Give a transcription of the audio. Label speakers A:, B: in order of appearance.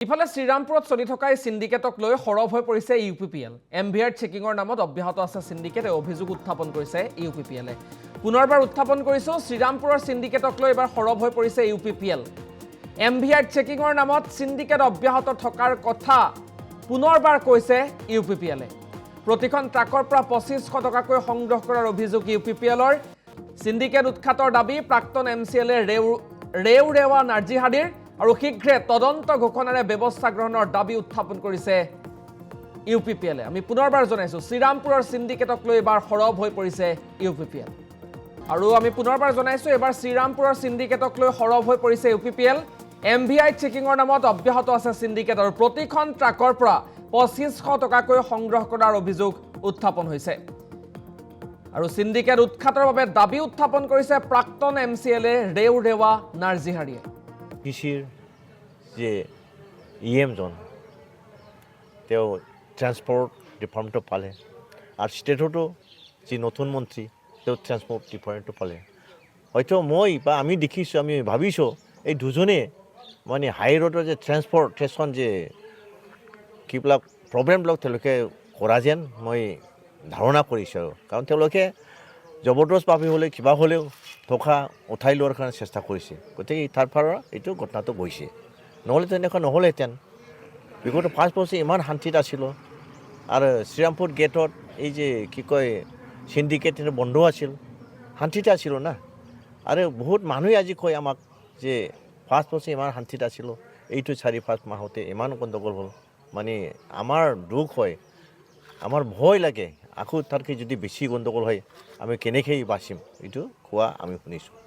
A: ইফালে শ্ৰীৰামপুৰত চলি থকা এই সিন্ডিকেটক লৈ সৰব হৈ পৰিছে ইউপিপিএল। এমভিআৰ চেকিঙৰ নামত অব্যাহত আছে সিন্ডিকেটে অভিযোগ উত্থাপন কৰিছে ইউপিপিএলে। পুনৰবাৰ উত্থাপন কৰিছো শ্ৰীৰামপুৰৰ সিন্ডিকেটক লৈ এবাৰ সৰব হৈ পৰিছে ইউপিপিএল। এমভিআৰ চেকিঙৰ নামত সিন্ডিকেট অব্যাহত থকাৰ কথা পুনৰবাৰ কৈছে ইউপিপিএলে। প্ৰতিখন ট্ৰাকৰ পৰা 2500 টকাকৈ সংগ্ৰহ কৰাৰ অভিযোগ ইউপিপিএলৰ। সিন্ডিকেট উৎখাতৰ দাবী প্ৰাক্তন এমচিএলে ৰেওৰেৱা নাৰ্জিহাদীৰ আৰু শীঘ্ৰে তদন্ত ঘোষণাৰে ব্যৱস্থা গ্ৰহণৰ দাবী উত্থাপন কৰিছে ইউপিপিএলে। আমি পুনৰবাৰ জনাইছো শ্ৰীৰামপুৰৰ সিন্ডিকেটক লৈ এবাৰ সৰব হৈ পৰিছে ইউপিপিএল। আৰু আমি পুনৰবাৰ জনাইছো এবাৰ শ্ৰীৰামপুৰৰ সিন্ডিকেটক লৈ সৰব হৈ পৰিছে ইউপিপিএল। এমভিআই চেকিঙৰ নামত অব্যাহত আছে সিন্ডিকেট আৰু প্ৰতিখন ট্ৰাকৰ পৰা 2500 টকাকৈ সংগ্ৰহ কৰাৰ অভিযোগ উত্থাপন হৈছে। আৰু সিন্ডিকেট উৎখাতৰ বাবে দাবী উত্থাপন কৰিছে প্ৰাক্তন এমচিএলে ৰেওৰেৱা নাৰ্জিহাদীয়ে।
B: কৃষিৰ যে ইএমজন তেওঁ ট্ৰান্সপৰ্ট ডিপাৰ্টমেণ্টটো পালে আৰু ষ্টেটতো যি নতুন মন্ত্ৰী তেওঁ ট্ৰান্সপৰ্ট ডিপাৰ্টমেণ্টটো পালে। হয়তো মই বা আমি দেখিছোঁ, আমি ভাবিছোঁ এই দুজনে মানে হাই ৰোডৰ যে ট্ৰান্সপৰ্টেশ্যন যে কিবিলাক প্ৰব্লেমবিলাক তেওঁলোকে কৰা যেন মই ধাৰণা কৰিছোঁ। কাৰণ তেওঁলোকে জবৰদস্তভাৱে হ'লেও কিবা হ'লেও টকা উঠাই লোৱাৰ কাৰণে চেষ্টা কৰিছে। গতিকে তাৰ পৰা এইটো ঘটনাটো গৈছে, নহ'লে তেনেকুৱা নহ'লেহেঁতেন। বিগত 5 বছৰ ইমান শান্তিত আছিলোঁ আৰু শ্ৰীৰামপুৰ গেটত এই যে কি কয় সিন্ডিকেট বন্ধ আছিল, শান্তিতে আছিলোঁ না। আৰু বহুত মানুহে আজি কয় আমাক যে 5 বছৰ ইমান শান্তিত আছিলোঁ, এইটো 4-5 মাহতে ইমান গণ্ডগোল হ'ল। মানে আমাৰ দুখ হয়, আমাৰ ভয় লাগে, আকৌ তাতকৈ যদি বেছি গণ্ডগোল হয় আমি কেনেকৈ বাচিম, এইটো কোৱা আমি শুনিছোঁ।